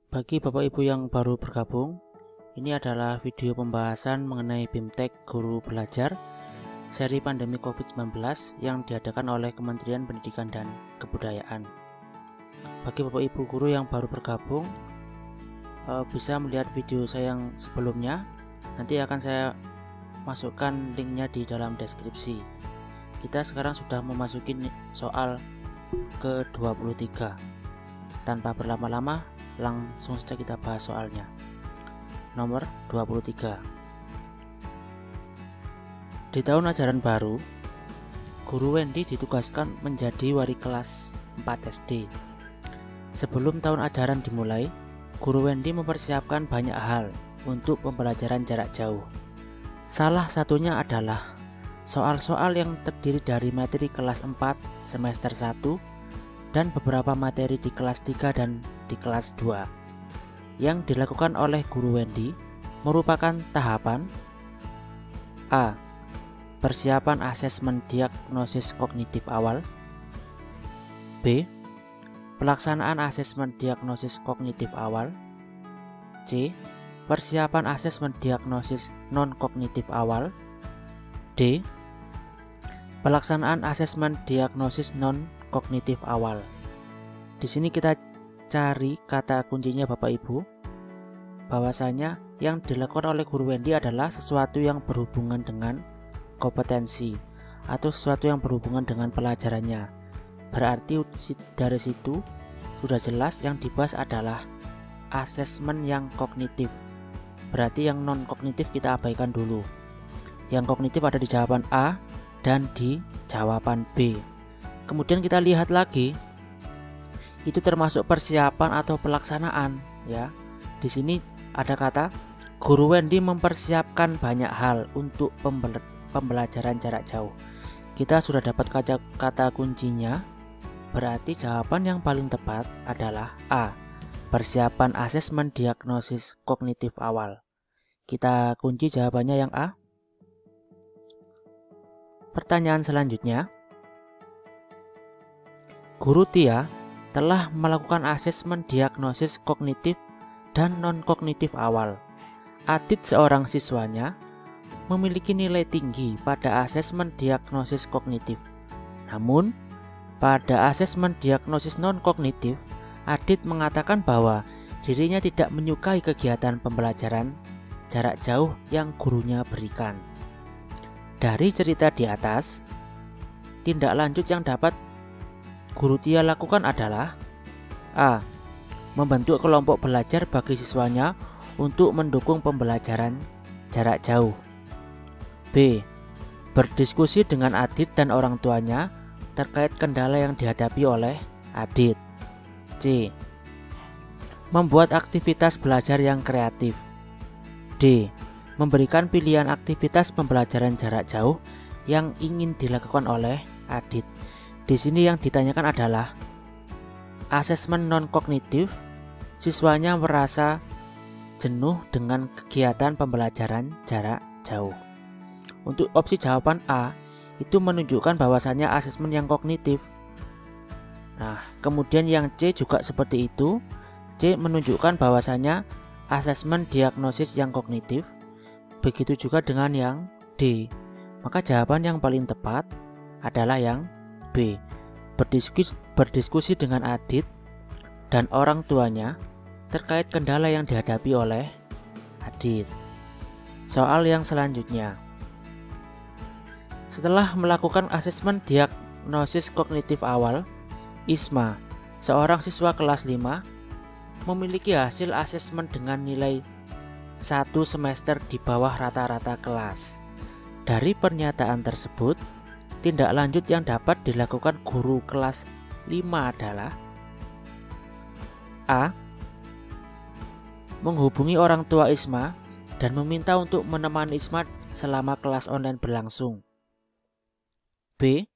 Bagi Bapak Ibu yang baru bergabung, ini adalah video pembahasan mengenai BIMTEK Guru Belajar seri pandemi COVID-19 yang diadakan oleh Kementerian Pendidikan dan Kebudayaan. Bagi Bapak Ibu guru yang baru bergabung, bisa melihat video saya yang sebelumnya. Nanti akan saya masukkan linknya di dalam deskripsi. Kita sekarang sudah memasuki soal ke-23. Tanpa berlama-lama, langsung saja kita bahas soalnya. Nomor 23. Di tahun ajaran baru, Guru Wendy ditugaskan menjadi wali kelas 4 SD. Sebelum tahun ajaran dimulai, Guru Wendy mempersiapkan banyak hal untuk pembelajaran jarak jauh. Salah satunya adalah soal-soal yang terdiri dari materi kelas 4 semester 1 dan beberapa materi di kelas 3 dan di kelas 2. Yang dilakukan oleh Guru Wendy merupakan tahapan A. Persiapan asesmen diagnosis kognitif awal. B. Pelaksanaan asesmen diagnosis kognitif awal. C. Persiapan asesmen diagnosis non-kognitif awal. D. Pelaksanaan asesmen diagnosis non-kognitif awal. Di sini kita cari kata kuncinya Bapak Ibu, bahwasanya yang dilakukan oleh Guru Wendy adalah sesuatu yang berhubungan dengan kompetensi atau sesuatu yang berhubungan dengan pelajarannya. Berarti dari situ sudah jelas yang dibahas adalah asesmen yang kognitif. Berarti yang non kognitif kita abaikan dulu. Yang kognitif ada di jawaban A dan di jawaban B. Kemudian kita lihat lagi, itu termasuk persiapan atau pelaksanaan ya. Di sini ada kata Guru Wendy mempersiapkan banyak hal untuk pembelajaran jarak jauh. Kita sudah dapat kata kuncinya. Berarti jawaban yang paling tepat adalah A. Persiapan asesmen diagnosis kognitif awal. Kita kunci jawabannya yang A. Pertanyaan selanjutnya, Guru Tia telah melakukan asesmen diagnosis kognitif dan non-kognitif awal. Adit, seorang siswanya, memiliki nilai tinggi pada asesmen diagnosis kognitif. Namun, pada asesmen diagnosis non-kognitif, Adit mengatakan bahwa dirinya tidak menyukai kegiatan pembelajaran jarak jauh yang gurunya berikan. Dari cerita di atas, tindak lanjut yang dapat Guru Tia lakukan adalah A. Membentuk kelompok belajar bagi siswanya untuk mendukung pembelajaran jarak jauh. B. Berdiskusi dengan Adit dan orang tuanya terkait kendala yang dihadapi oleh Adit. C. Membuat aktivitas belajar yang kreatif. D. Memberikan pilihan aktivitas pembelajaran jarak jauh yang ingin dilakukan oleh Adit. Di sini yang ditanyakan adalah asesmen non-kognitif. Siswanya merasa jenuh dengan kegiatan pembelajaran jarak jauh. Untuk opsi jawaban A, itu menunjukkan bahwasannya asesmen yang kognitif. Nah, kemudian yang C juga seperti itu. C menunjukkan bahwasannya asesmen diagnosis yang kognitif. Begitu juga dengan yang D. Maka jawaban yang paling tepat adalah yang B. Berdiskusi dengan Adit dan orang tuanya terkait kendala yang dihadapi oleh Adit. Soal yang selanjutnya. Setelah melakukan asesmen diagnosis kognitif awal, Isma, seorang siswa kelas 5, memiliki hasil asesmen dengan nilai 1 semester di bawah rata-rata kelas. Dari pernyataan tersebut, tindak lanjut yang dapat dilakukan guru kelas 5 adalah A. Menghubungi orang tua Isma dan meminta untuk menemani Isma selama kelas online berlangsung. B.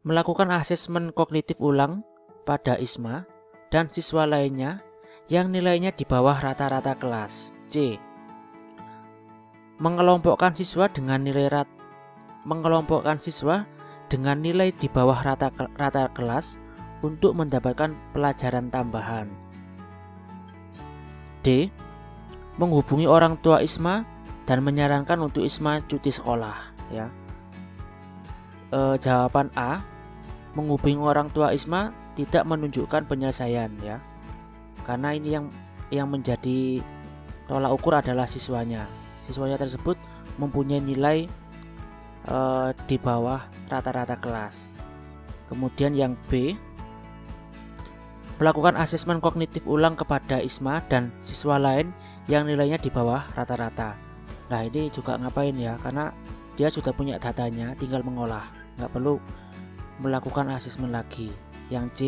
Melakukan asesmen kognitif ulang pada Isma dan siswa lainnya yang nilainya di bawah rata-rata kelas. C. Mengelompokkan siswa dengan nilai di bawah rata kelas untuk mendapatkan pelajaran tambahan. D. Menghubungi orang tua Isma dan menyarankan untuk Isma cuti sekolah, ya. Jawaban A. Menghubungi orang tua Isma tidak menunjukkan penyelesaian, ya. Karena ini yang menjadi tolak ukur adalah siswanya. Siswanya tersebut mempunyai nilai di bawah rata-rata kelas. Kemudian yang B, melakukan asesmen kognitif ulang kepada Isma dan siswa lain yang nilainya di bawah rata-rata. Nah, ini juga ngapain ya? Karena dia sudah punya datanya, tinggal mengolah, nggak perlu melakukan asesmen lagi. Yang C,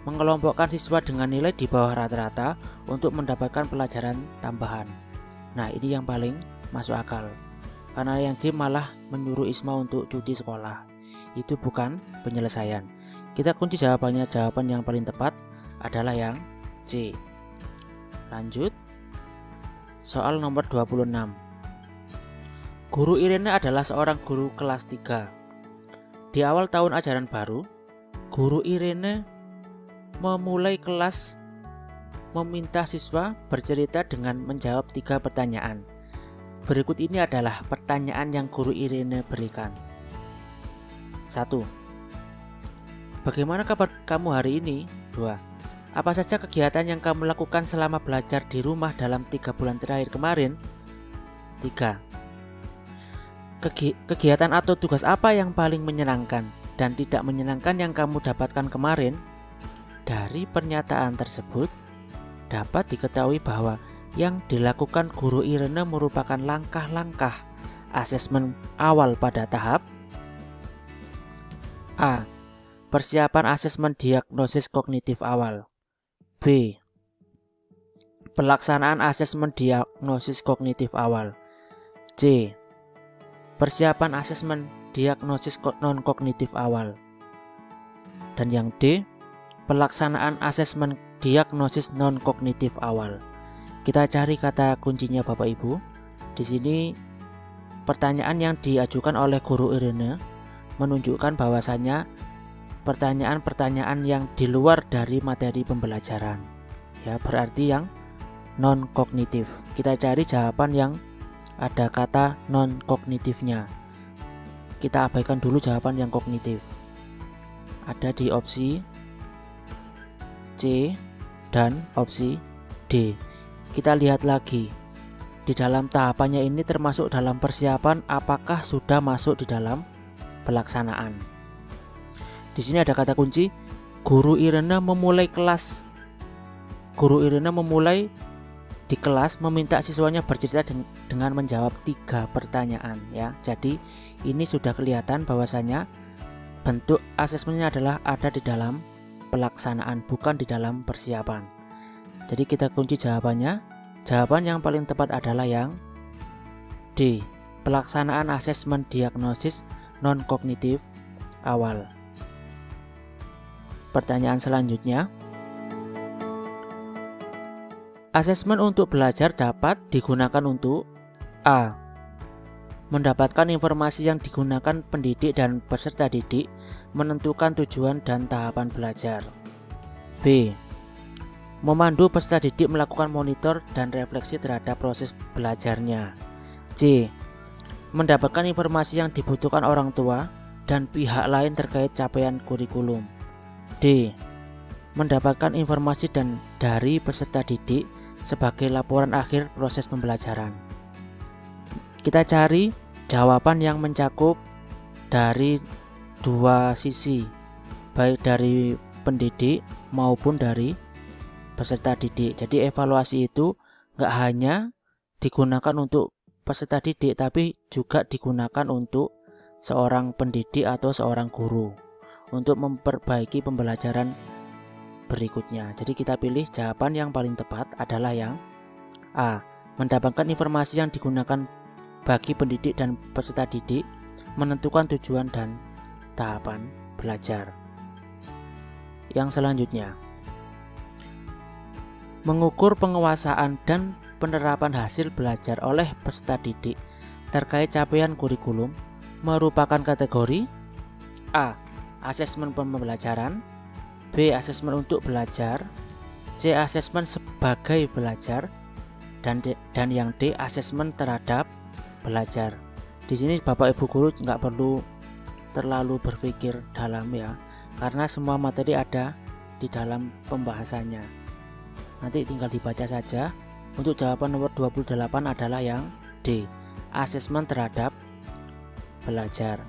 mengelompokkan siswa dengan nilai di bawah rata-rata untuk mendapatkan pelajaran tambahan. Nah, ini yang paling masuk akal. Karena yang D malah menyuruh Isma untuk cuti sekolah. Itu bukan penyelesaian. Kita kunci jawabannya. Jawaban yang paling tepat adalah yang C. Lanjut. Soal nomor 26. Guru Irene adalah seorang guru kelas 3. Di awal tahun ajaran baru, Guru Irene memulai kelas meminta siswa bercerita dengan menjawab 3 pertanyaan. Berikut ini adalah pertanyaan yang Guru Irene berikan. 1. Bagaimana kabar kamu hari ini? 2. Apa saja kegiatan yang kamu lakukan selama belajar di rumah dalam 3 bulan terakhir kemarin? 3. Kegiatan atau tugas apa yang paling menyenangkan dan tidak menyenangkan yang kamu dapatkan kemarin? Dari pernyataan tersebut dapat diketahui bahwa yang dilakukan Guru Irene merupakan langkah-langkah asesmen awal pada tahap A. Persiapan asesmen diagnosis kognitif awal. B. Pelaksanaan asesmen diagnosis kognitif awal. C. Persiapan asesmen diagnosis non-kognitif awal. Dan yang D. Pelaksanaan asesmen diagnosis non-kognitif awal. Kita cari kata kuncinya Bapak Ibu. Di sini pertanyaan yang diajukan oleh Guru Irene menunjukkan bahwasannya pertanyaan-pertanyaan yang di luar dari materi pembelajaran. Ya, berarti yang non-kognitif. Kita cari jawaban yang ada kata non-kognitifnya. Kita abaikan dulu jawaban yang kognitif. Ada di opsi C dan opsi D. Kita lihat lagi, di dalam tahapannya ini termasuk dalam persiapan apakah sudah masuk di dalam pelaksanaan. Di sini ada kata kunci, Guru Irene memulai kelas. Guru Irene memulai di kelas meminta siswanya bercerita dengan menjawab 3 pertanyaan, ya. Jadi ini sudah kelihatan bahwasanya bentuk asesmennya adalah ada di dalam pelaksanaan, bukan di dalam persiapan. Jadi kita kunci jawabannya. Jawaban yang paling tepat adalah yang D. Pelaksanaan asesmen diagnosis non-kognitif awal. Pertanyaan selanjutnya. Asesmen untuk belajar dapat digunakan untuk A. Mendapatkan informasi yang digunakan pendidik dan peserta didik menentukan tujuan dan tahapan belajar. B. Memandu peserta didik melakukan monitor dan refleksi terhadap proses belajarnya. C. Mendapatkan informasi yang dibutuhkan orang tua dan pihak lain terkait capaian kurikulum. D. Mendapatkan informasi dari peserta didik sebagai laporan akhir proses pembelajaran. Kita cari jawaban yang mencakup dari 2 sisi, baik dari pendidik maupun dari peserta didik. Jadi evaluasi itu nggak hanya digunakan untuk peserta didik, tapi juga digunakan untuk seorang pendidik atau seorang guru untuk memperbaiki pembelajaran berikutnya. Jadi kita pilih jawaban yang paling tepat adalah yang A. Mendapatkan informasi yang digunakan bagi pendidik dan peserta didik menentukan tujuan dan tahapan belajar. Yang selanjutnya, mengukur penguasaan dan penerapan hasil belajar oleh peserta didik terkait capaian kurikulum merupakan kategori A. Asesmen pembelajaran, B. Asesmen untuk belajar, C. Asesmen sebagai belajar, dan yang D asesmen terhadap belajar. Di sini Bapak Ibu guru nggak perlu terlalu berpikir dalam ya, karena semua materi ada di dalam pembahasannya. Nanti tinggal dibaca saja. Untuk jawaban nomor 28 adalah yang D, asesmen terhadap belajar.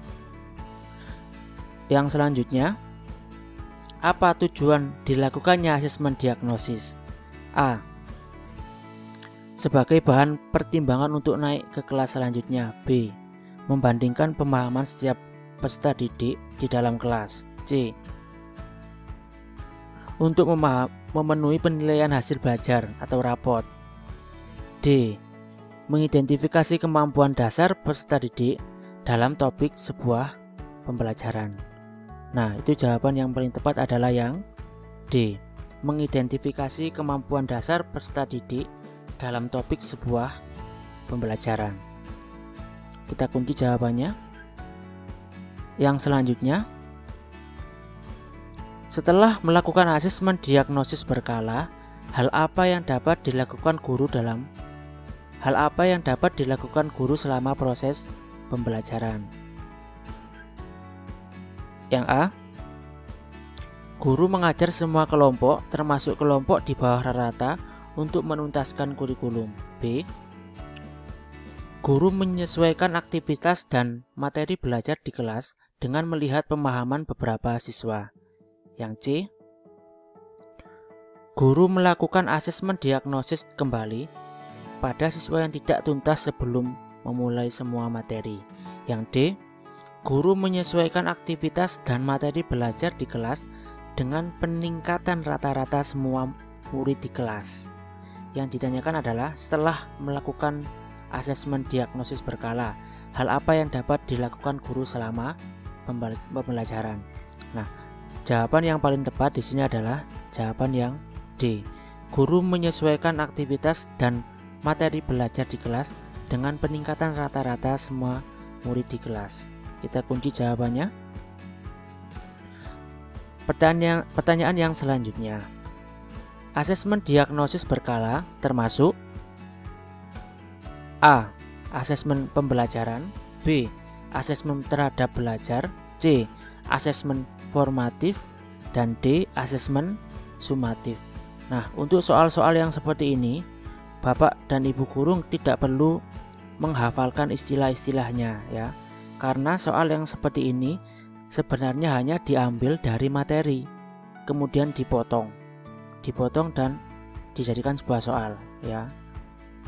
Yang selanjutnya, apa tujuan dilakukannya asesmen diagnosis? A. Sebagai bahan pertimbangan untuk naik ke kelas selanjutnya. B. Membandingkan pemahaman setiap peserta didik di dalam kelas. C. Untuk memenuhi penilaian hasil belajar atau raport. D. Mengidentifikasi kemampuan dasar peserta didik dalam topik sebuah pembelajaran. Nah, itu jawaban yang paling tepat adalah yang D. Mengidentifikasi kemampuan dasar peserta didik dalam topik sebuah pembelajaran. Kita kunci jawabannya. Yang selanjutnya, setelah melakukan asesmen diagnosis berkala, hal apa yang dapat dilakukan guru selama proses pembelajaran? Yang A. Guru mengajar semua kelompok, termasuk kelompok di bawah rata-rata, untuk menuntaskan kurikulum. B. Guru menyesuaikan aktivitas dan materi belajar di kelas dengan melihat pemahaman beberapa siswa. Yang C. Guru melakukan asesmen diagnosis kembali pada siswa yang tidak tuntas sebelum memulai semua materi. Yang D. Guru menyesuaikan aktivitas dan materi belajar di kelas dengan peningkatan rata-rata semua murid di kelas. Yang ditanyakan adalah setelah melakukan asesmen diagnosis berkala, hal apa yang dapat dilakukan guru selama pembelajaran? Nah, jawaban yang paling tepat di sini adalah jawaban yang D. Guru menyesuaikan aktivitas dan materi belajar di kelas dengan peningkatan rata-rata semua murid di kelas. Kita kunci jawabannya. Pertanyaan yang selanjutnya. Asesmen diagnosis berkala termasuk A. Asesmen pembelajaran. B. Asesmen terhadap belajar. C. Asesmen formatif. Dan D. Asesmen sumatif. Nah, untuk soal-soal yang seperti ini, Bapak dan Ibu guru tidak perlu menghafalkan istilah-istilahnya ya. Karena soal yang seperti ini sebenarnya hanya diambil dari materi, kemudian dipotong dan dijadikan sebuah soal ya.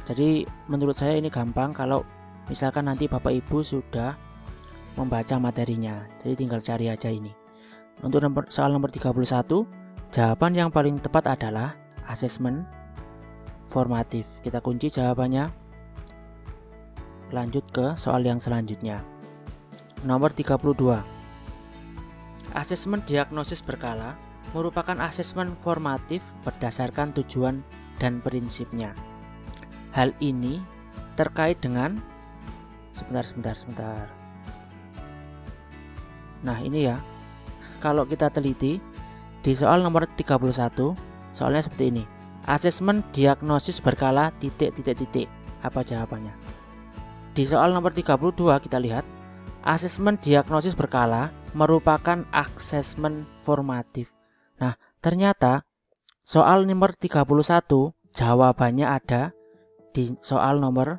Jadi menurut saya ini gampang kalau misalkan nanti Bapak Ibu sudah membaca materinya. Jadi tinggal cari aja ini. Untuk soal nomor 31, jawaban yang paling tepat adalah asesmen formatif. Kita kunci jawabannya. Lanjut ke soal yang selanjutnya. Nomor 32. Asesmen diagnosis berkala merupakan asesmen formatif berdasarkan tujuan dan prinsipnya. Hal ini terkait dengan sebentar. Nah, ini ya. Kalau kita teliti di soal nomor 31, soalnya seperti ini. Asesmen diagnosis berkala ... Apa jawabannya? Di soal nomor 32 kita lihat, asesmen diagnosis berkala merupakan asesmen formatif. Nah, ternyata soal nomor 31 jawabannya ada di soal nomor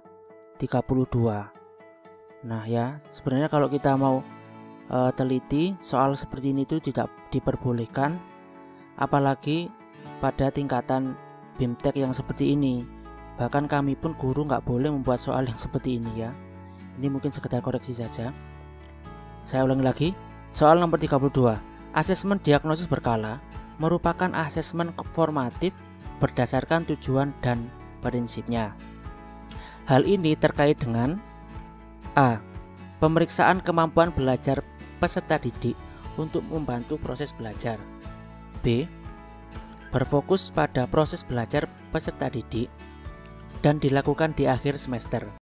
32. Nah ya, sebenarnya kalau kita mau teliti soal seperti ini itu tidak diperbolehkan, apalagi pada tingkatan BIMTEK yang seperti ini. Bahkan kami pun guru nggak boleh membuat soal yang seperti ini ya. Ini mungkin sekedar koreksi saja. Saya ulangi lagi, soal nomor 32. Asesmen diagnosis berkala merupakan asesmen formatif berdasarkan tujuan dan prinsipnya. Hal ini terkait dengan A. Pemeriksaan kemampuan belajar peserta didik untuk membantu proses belajar. B. Berfokus pada proses belajar peserta didik dan dilakukan di akhir semester.